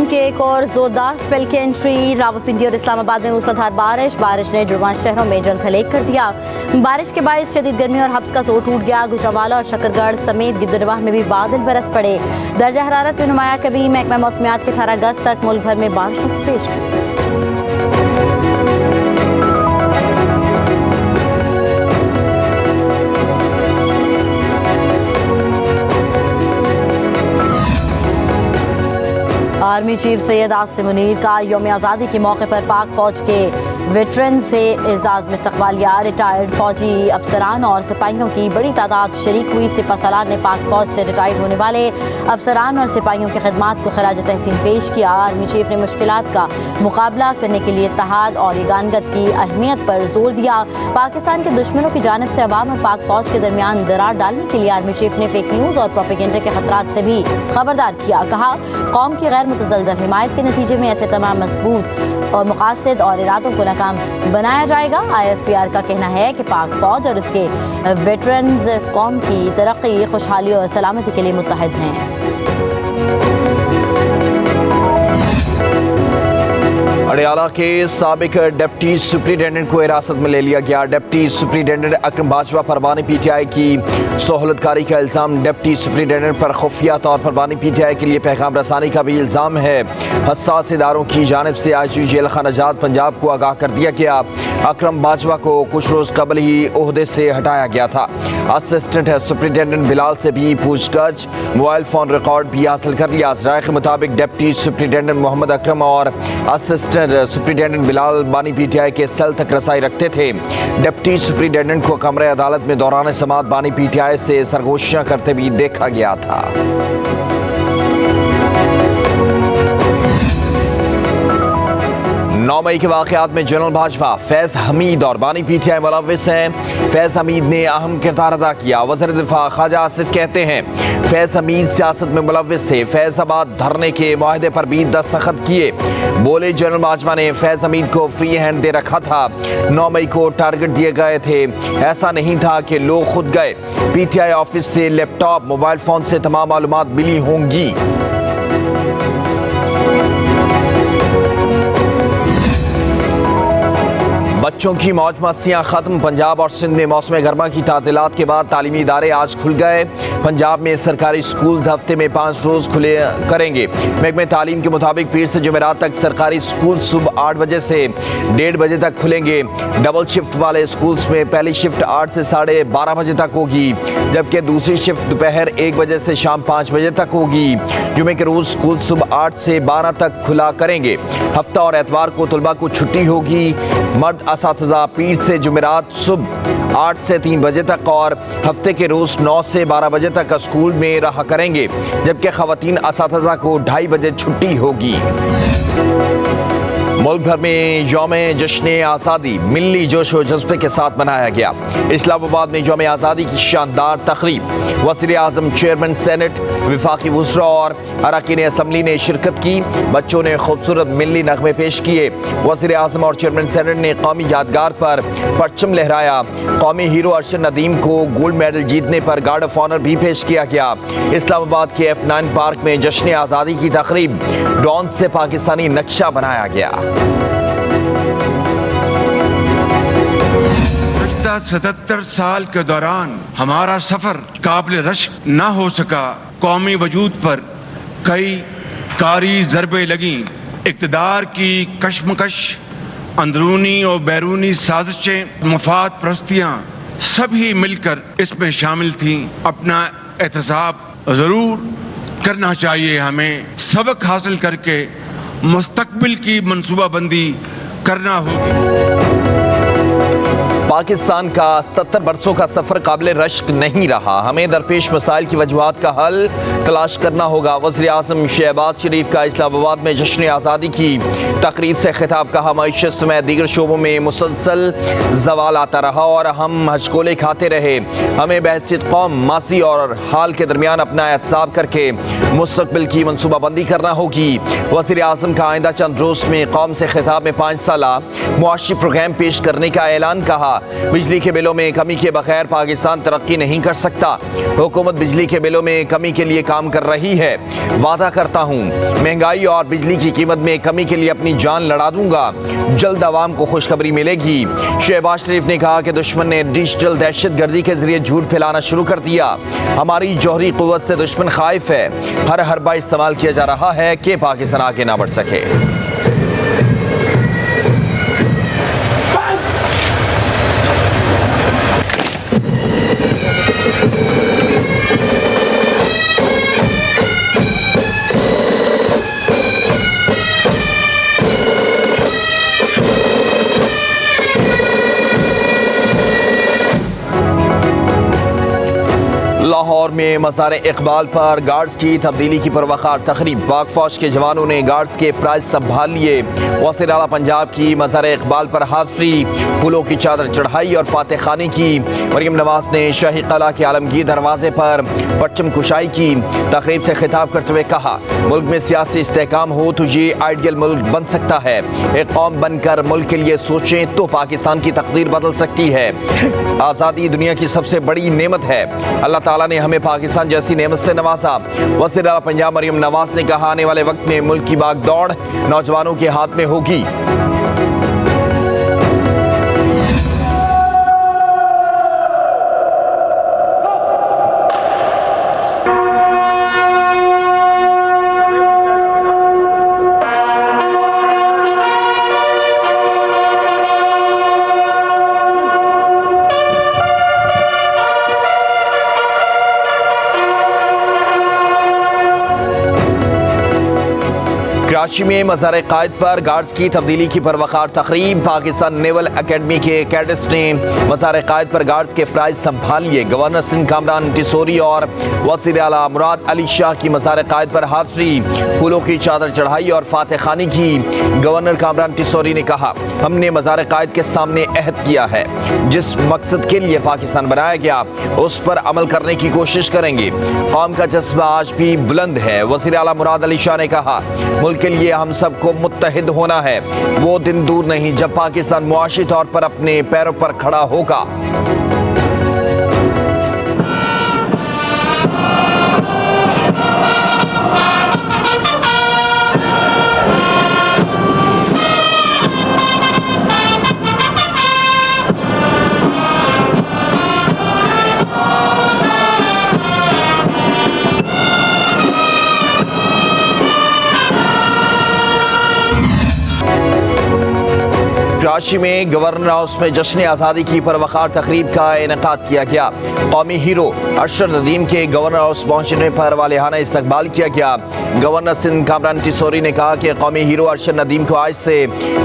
के एक और जोरदार स्पेल की एंट्री। रावलपिंडी और इस्लामाबाद में मूसलाधार बारिश ने जुड़वां शहरों में जल थलेग कर दिया। बारिश के बायस शदीद गर्मी और हब्स का जोर टूट गया। गुजरांवाला और शकरगढ़ समेत गिद्दनवाह में भी बादल बरस पड़े। दर्जा हरारत में नुमाया कभी। महकमा मौसमियात के 18 अगस्त तक मुल्क भर में बारिशों की पेशगोई। आर्मी चीफ सैयद आसिम मुनीर का यौम आज़ादी के मौके पर पाक फौज के वेटरन से एजाज़ में इस्तकबालिया। रिटायर्ड फौजी अफसरान और सिपाहियों की बड़ी तादाद शरीक हुई। सिपहसालार ने पाक फौज से रिटायर्ड होने वाले अफसरान और सिपाहियों की खिदमात को खराज तहसीन पेश किया। आर्मी चीफ ने मुश्किलात का मुकाबला करने के लिए इत्तेहाद और यगानगत की अहमियत पर जोर दिया। पाकिस्तान के दुश्मनों की जानिब से अवाम और पाक फौज के दरमियान दरार डालने के लिए आर्मी चीफ ने फेक न्यूज़ और प्रोपेगेंडा के खतरात से भी खबरदार किया। कहा, कौम की गैर मुतज़लज़ल हिमायत के नतीजे में ऐसे तमाम मजबूत और मुकासिद और इरादों को नाकाम बनाया जाएगा। ISPR का कहना है कि पाक फौज और उसके वेटरन्स कौम की तरक्की, खुशहाली और सलामती के लिए मुत्तहद हैं। अडयाला के साबिक डिप्टी सुप्रिंटेंडेंट को हिरासत में ले लिया गया। डिप्टी सुप्रिंटेंडेंट अकरम बाजवा पर बानी PTI की सहूलतकारी का इल्ज़ाम। डिप्टी सुप्रिंटेंडेंट पर खुफिया तौर पर बानी PTI के लिए पैगाम रसानी का भी इल्ज़ाम है। हसास इदारों की जानिब से IG जेल खाना जात पंजाब को आगाह कर दिया गया। अकरम बाजवा को कुछ रोज़ कबल ही ओहदे से हटाया गया था। असिस्टेंट सुप्रिंटेंडेंट बिलाल से भी पूछताछ, मोबाइल फ़ोन रिकॉर्ड भी हासिल कर लिया। ज़राए के मुताबिक डिप्टी सुप्रिंटेंडेंट मोहम्मद अकरम और असिस्टेंट सुप्रिंटेंडेंट बिलाल बानी PTI के सेल तक रसाई रखते थे। डिप्टी सुप्रिंटेंडेंट को कमरे अदालत में दौरान समात बानी PTI से सरगोशियां करते भी देखा गया था। 9 मई के वाक़यात में जनरल भाजपा फैज़ हमीद और बानी PTI मुलव्विस हैं। फैज़ हमीद ने अहम किरदार अदा किया। वज़ीर दिफा ख्वाजा आसिफ कहते हैं, फैज़ हमीद सियासत में मुलव्विस थे। फैज़ाबाद धरने के मुआहदे पर भी दस्तखत किए। बोले, जनरल भाजपा ने फैज़ हमीद को फ्री हैंड दे रखा था। 9 मई को टारगेट दिए गए थे। ऐसा नहीं था कि लोग खुद गए। PTI ऑफिस से लैपटॉप, मोबाइल फ़ोन से तमाम मालूमात मिली होंगी। बच्चों की मौज मस्तियाँ खत्म। पंजाब और सिंध में मौसम गर्मा की तातीलात के बाद तालीमी इदारे आज खुल गए। पंजाब में सरकारी स्कूल हफ्ते में 5 रोज़ खुले करेंगे। महकमे तालीम के मुताबिक पीर से जुमेरात तक सरकारी स्कूल सुबह 8 बजे से 1:30 बजे तक खुलेंगे। डबल शिफ्ट वाले स्कूल्स में पहली शिफ्ट 8 से 12:30 बजे तक होगी, जबकि दूसरी शिफ्ट दोपहर 1 बजे से शाम 5 बजे तक होगी। जुमे के रोज़ स्कूल सुबह 8 से 12 तक खुला करेंगे। हफ्ता और एतवार को तलबा को छुट्टी होगी। मर्द असातिज़ा पीर से जुमेरात सुबह 8 से 3 बजे तक और हफ्ते के रोज़ 9 से 12 बजे तक स्कूल में रहा करेंगे, जबकि ख़वातीन असातिज़ा को 2:30 बजे छुट्टी होगी। मुल्क भर में यौम जश्न आज़ादी मिली जोश व जज्बे के साथ मनाया गया। इस्लामाबाद में यौम आज़ादी की शानदार तकरीब। वज़ीर आज़म, चेयरमैन सेनेट, वफाकी वज़रा और अरकान असम्बली ने शिरकत की। बच्चों ने खूबसूरत मिली नगमे पेश किए। वज़ीर आज़म और चेयरमैन सेनेट ने कौमी यादगार पर परचम लहराया। कौमी हीरो अरशद नदीम को गोल्ड मेडल जीतने पर गार्ड ऑफ ऑनर भी पेश किया गया। इस्लामाबाद के F9 पार्क में जश्न आज़ादी की तकरीब। ड्रोन से पाकिस्तानी नक्शा बनाया गया। 77 साल के दौरान हमारा सफर काबिल रश्क न हो सका। कौमी वजूद पर कई कारी ज़रबे लगी। इक़्तिदार की कशमकश, अंदरूनी और बैरूनी साजिशें, मफाद प्रस्तियाँ सभी मिलकर इसमें शामिल थीं। अपना एहतसाब ज़रूर करना चाहिए। हमें सबक हासिल करके मुस्तकबिल की मनसूबाबंदी करना होगी। पाकिस्तान का 77 बरसों का सफर काबिल रश्क नहीं रहा। हमें दरपेश मसाइल की वजूहात का हल तलाश करना होगा। वज़ीर आज़म शहबाज शरीफ का इस्लामाबाद में जश्न आज़ादी की तकरीब से खिताब। कहा, मईशत समेत दीगर शोबों में मुसलसल जवाल आता रहा और हम हचकोले खाते रहे। हमें बहसीत कौम मासी और हाल के दरमियान अपना एहतसाब करके मुस्तकबिल की मनसूबाबंदी करना होगी। वज़ीर आज़म का आइंदा चंद रोज़ में कौम से खिताब में 5 साला मुआशी प्रोग्राम पेश करने का ऐलान। कहा, बिजली के बिलों में कमी के बगैर पाकिस्तान तरक्की नहीं कर सकता। हुकूमत बिजली के बिलों में कमी के लिए काम कर रही है। वादा करता हूँ महंगाई और बिजली की कीमत में कमी के लिए अपनी जान लड़ा दूंगा। जल्द आवाम को खुशखबरी मिलेगी। शहबाज शरीफ ने कहा कि दुश्मन ने डिजिटल दहशतगर्दी के जरिए झूठ फैलाना शुरू कर दिया। हमारी जौहरी कुव्वत से दुश्मन खाइफ है। हर हरबा इस्तेमाल किया जा रहा है कि पाकिस्तान आगे ना बढ़ सके। लाहौर में मज़ार इकबाल पर गार्ड्स की तब्दीली की परवकार तकरीब। पाक फौज के जवानों ने गार्ड्स के फ़राइज़ संभाल लिए। वज़ीर आला पंजाब की मज़ार इकबाल पर हाज़री, फूलों की चादर चढ़ाई और फातह खानी की। मरीम नवाज ने शाही कला के आलमगीर दरवाजे पर परचम कुशाई की। तकरीब से खिताब करते हुए कहा, मुल्क में सियासी इस्तेहकाम हो तो ये आइडियल मुल्क बन सकता है। एक कौम बनकर मुल्क के लिए सोचें तो पाकिस्तान की तकदीर बदल सकती है। आज़ादी दुनिया की सबसे बड़ी नेमत है। अल्लाह ताला ने हमें पाकिस्तान जैसी नेमत से नवाजा। वज़ीर आला पंजाब मरीम नवाज ने कहा, आने वाले वक्त में मुल्क की भागदौड़ नौजवानों के हाथ में होगी। कराची में मज़ार कायद पर गार्ड्स की तब्दीली की परवकार तकरीब। पाकिस्तान नेवल अकेडमी के कैडेट्स ने मज़ार कायद पर गार्ड्स के फ़राइज़ संभाल लिए। गवर्नर सिंध कामरान टिसोरी और वज़ीर आला मुराद अली शाह की मज़ार कायद पर हाज़री, फूलों की चादर चढ़ाई और फातह खानी की। गवर्नर कामरान टिसोरी ने कहा, हमने मज़ार कायद के सामने अहद किया है, जिस मकसद के लिए पाकिस्तान बनाया गया उस पर अमल करने की कोशिश करेंगे। कौम का जज्बा आज भी बुलंद है। वज़ीर आला मुराद अली शाह ने कहा, मुल्क के लिए हम सबको मुत्तहिद होना है। वो दिन दूर नहीं जब पाकिस्तान मुआशी तौर पर अपने पैरों पर खड़ा होगा। कराची में गवर्नर हाउस में जश्न आज़ादी की परवकार तकरीब का इनेकाद किया गया। कौमी हीरो अरशद नदीम के गवर्नर हाउस पहुंचने पर वालिहाना इस्तकबाल किया गया। गवर्नर सिंध कामरान टिसोरी ने कहा कि कौमी हीरो अरशद नदीम को आज से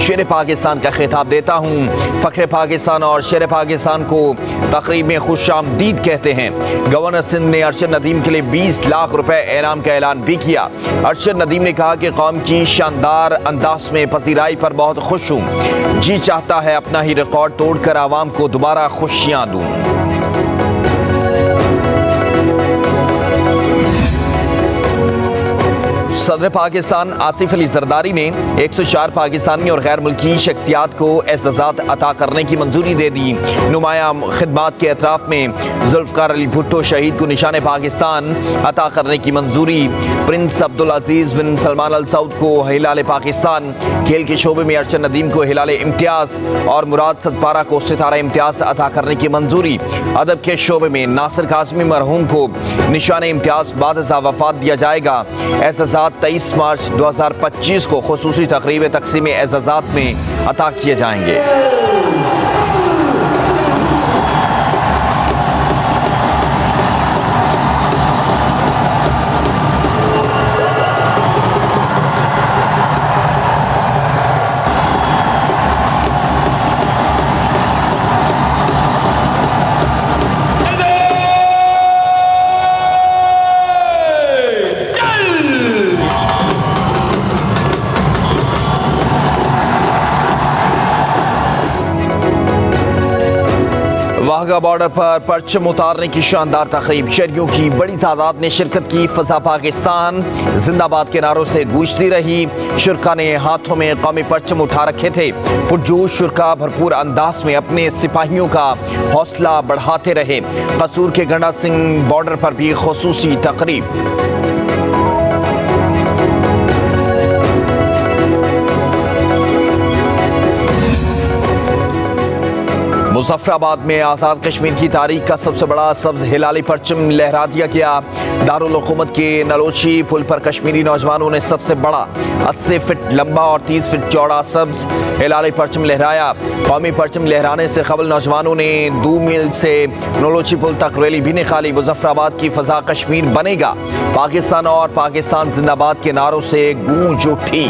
शेर पाकिस्तान का खिताब देता हूँ। फ़ख्र पाकिस्तान और शेर पाकिस्तान को तकरीब में खुशामदीद कहते हैं। गवर्नर सिंध ने अरशद नदीम के लिए 20 लाख रुपए इनाम का ऐलान भी किया। अरशद नदीम ने कहा कि कौम की शानदार अंदाज में पजीराई पर बहुत खुश हूँ। जी चाहता है अपना ही रिकॉर्ड तोड़कर आवाम को दोबारा खुशियां दूं। सदर पाकिस्तान आसिफ अली जरदारी ने 104 पाकिस्तानी और गैर मुल्की शख्सियात को एज़ाज़ात अता करने की मंजूरी दे दी। नुमाया खिदमात के एतराफ़ में जुल्फ़कार अली भुट्टो शहीद को निशान पाकिस्तान अता करने की मंजूरी। प्रिंस अब्दुल अजीज़ बिन सलमान अल सऊद को हिलाल पाकिस्तान, खेल के शोबे में अरशद नदीम को हिलाल इम्तियाज़ और मुराद सदपारा को सितारा इम्तियाज़ अता करने की मंजूरी। अदब के शोबे में नासिर काज़मी मरहूम को निशान इम्तियाज़ बाद वफ़ात दिया जाएगा। एज़ाज़ात 23 मार्च 2025 को खुसूसी तकरीब तक़सीम एज़ाज़ात में अता किए जाएंगे। वाघा बॉर्डर पर परचम उतारने की शानदार तकरीब, शहरियों की बड़ी तादाद ने शिरकत की। फजा पाकिस्तान जिंदाबाद के नारों से गूंजती रही। शुरका ने हाथों में कौमी परचम उठा रखे थे। पुरजोश शुरका भरपूर अंदाज में अपने सिपाहियों का हौसला बढ़ाते रहे। कसूर के गंडा सिंह बॉर्डर पर भी खुसूसी तकरीब। मुजफ्फराबाद में आज़ाद कश्मीर की तारीख का सबसे बड़ा सब्ज हिलाली परचम लहरा दिया गया। दारुल हुकूमत के नलोची पुल पर कश्मीरी नौजवानों ने सबसे बड़ा 80 फीट लंबा और 30 फीट चौड़ा सब्ज हिलाली परचम लहराया। कौमी परचम लहराने से कबल नौजवानों ने 2 मील से नलोची पुल तक रैली भी निकाली। मुजफ्फराबाद की फजा कश्मीर बनेगा पाकिस्तान और पाकिस्तान जिंदाबाद के नारों से गूंज उठी।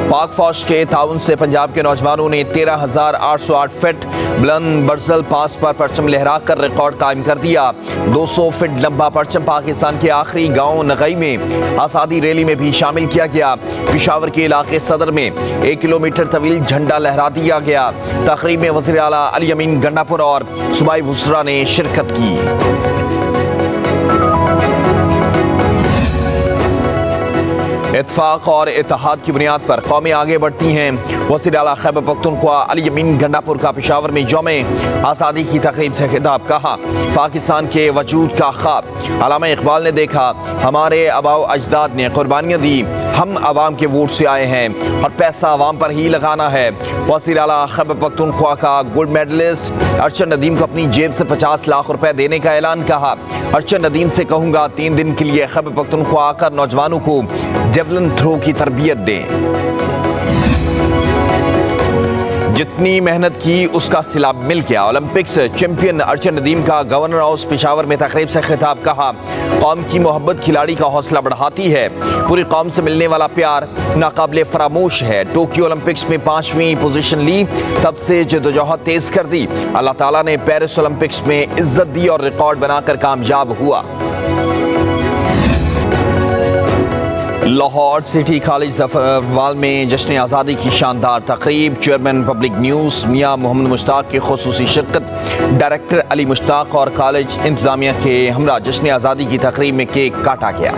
पाक फौज के ताउन से पंजाब के नौजवानों ने 13,808 फीट बुलंद बर्जल पास पर परचम लहरा कर रिकॉर्ड कायम कर दिया। 200 फीट लंबा परचम पाकिस्तान के आखिरी गांव नगई में आज़ादी रैली में भी शामिल किया गया। पिशावर के इलाके सदर में 1 किलोमीटर तवील झंडा लहरा दिया गया। तकरीब में वज़ीर आला अली अमीन गंडापुर और सूबाई वुज़रा ने शिरकत की। इत्तेफाक और इत्तेहाद की बुनियाद पर कौमें आगे बढ़ती हैं। वज़ीर आला खैबर पख्तूनख्वा अली अमीन गंडापुर का पेशावर में यौम आज़ादी की तकरीब से खिताब। कहा, पाकिस्तान के वजूद का ख्वाब अल्लामा इकबाल ने देखा। हमारे आबाओ अजदाद ने कुर्बानियाँ दी। हम अवाम के वोट से आए हैं और पैसा अवाम पर ही लगाना है। वज़ीर आला खैबर पख्तूनख्वा का गोल्ड मेडलिस्ट अर्शद नदीम को अपनी जेब से 50 लाख रुपए देने का ऐलान। कहा, अर्शद नदीम से कहूँगा 3 दिन के लिए खैबर पख्तूनख्वा आकर नौजवानों को जेवलिन थ्रो की तरबियत दें। जितनी मेहनत की उसका सिला मिल गया। ओलंपिक्स चैंपियन अर्शद नदीम का गवर्नर हाउस पेशावर में तकरीब से खिताब। कहा, कौम की मोहब्बत खिलाड़ी का हौसला बढ़ाती है। पूरी कौम से मिलने वाला प्यार नाकाबिले फरामोश है। टोक्यो ओलंपिक्स में 5वीं पोजीशन ली, तब से जद्दोजहद तेज कर दी। अल्लाह ताला ने पेरिस ओलंपिक्स में इज्जत दी और रिकॉर्ड बनाकर कामयाब हुआ। लाहौर सिटी कॉलेज जफरवाल में जश्न आज़ादी की शानदार तकरीब। चेयरमैन पब्लिक न्यूज़ मियाँ मोहम्मद मुश्ताक की खुसूसी शिरकत। डायरेक्टर अली मुश्ताक और कॉलेज इंतजामिया के हमरा जश्न आज़ादी की तकरीब में केक काटा गया।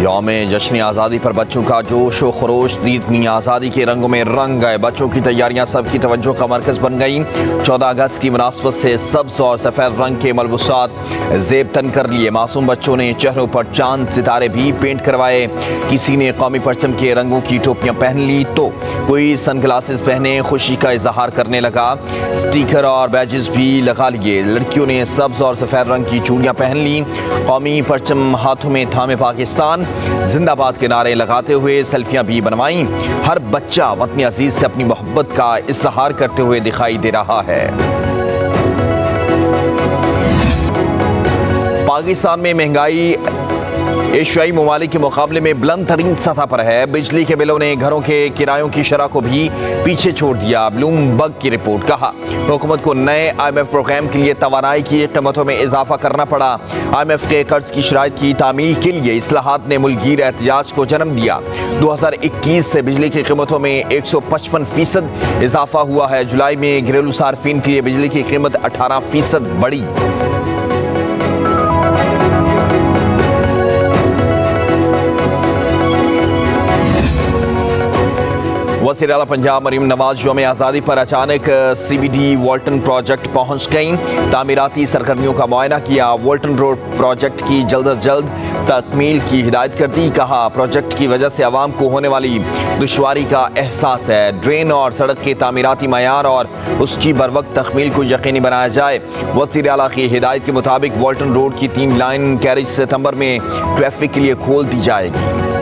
यौम जश्न आज़ादी पर बच्चों का जोश व खरोश दीदनी आज़ादी के रंगों में रंग गए। बच्चों की तैयारियां सबकी तवज्जो का मरकज़ बन गई। 14 अगस्त की मुनासबत से सब्ज़ और सफ़ेद रंग के मलबूसात ज़ेब तन कर लिए। मासूम बच्चों ने चेहरों पर चांद सितारे भी पेंट करवाए। किसी ने कौमी परचम के रंगों की टोपियाँ पहन ली तो कोई सनग्लासेस पहने खुशी का इजहार करने लगा। स्टिकर और बैजेस भी लगा लिए। लड़कियों ने सब्ज़ और सफ़ेद रंग की चूड़ियाँ पहन ली। कौमी परचम हाथों में थामे पाकिस्तान जिंदाबाद के नारे लगाते हुए सेल्फियां भी बनवाईं। हर बच्चा वतन अजीज से अपनी मोहब्बत का इजहार करते हुए दिखाई दे रहा है। पाकिस्तान में महंगाई एशियाई ममालिक के मुकाबले में बुलंद तरीन सतह पर है। बिजली के बिलों ने घरों के किरायों की शरह को भी पीछे छोड़ दिया। ब्लूमबर्ग की रिपोर्ट। कहा, हुकूमत को नए IMF प्रोग्राम के लिए तवानाई की कीमतों में इजाफा करना पड़ा। IMF के कर्ज की शराइत की तामील के लिए इस्लाहात ने मुल्कगीर एहतजाज को जन्म दिया। 2021 से बिजली की कीमतों में 155% इजाफा हुआ है। जुलाई में घरेलू सार्फिन के लिए बिजली की कीमत 18% बढ़ी। वज़ीर आला पंजाब मरीम नवाज यौम आज़ादी पर अचानक CBD वॉल्टन प्रोजेक्ट पहुंच गईं। तामीराती सरगर्मियों का मुआयना किया। वॉल्टन रोड प्रोजेक्ट की जल्द अज जल्द तकमील की हिदायत कर दी। कहा, प्रोजेक्ट की वजह से आवाम को होने वाली दुश्वारी का एहसास है। ड्रेन और सड़क के तामीराती मयार और उसकी बरवक्त तकमील को यकीनी बनाया जाए। वज़ीर आला की हिदायत के मुताबिक वॉल्टन रोड की 3 लाइन कैरेज सितंबर में ट्रैफिक के लिए खोल दी जाएगी।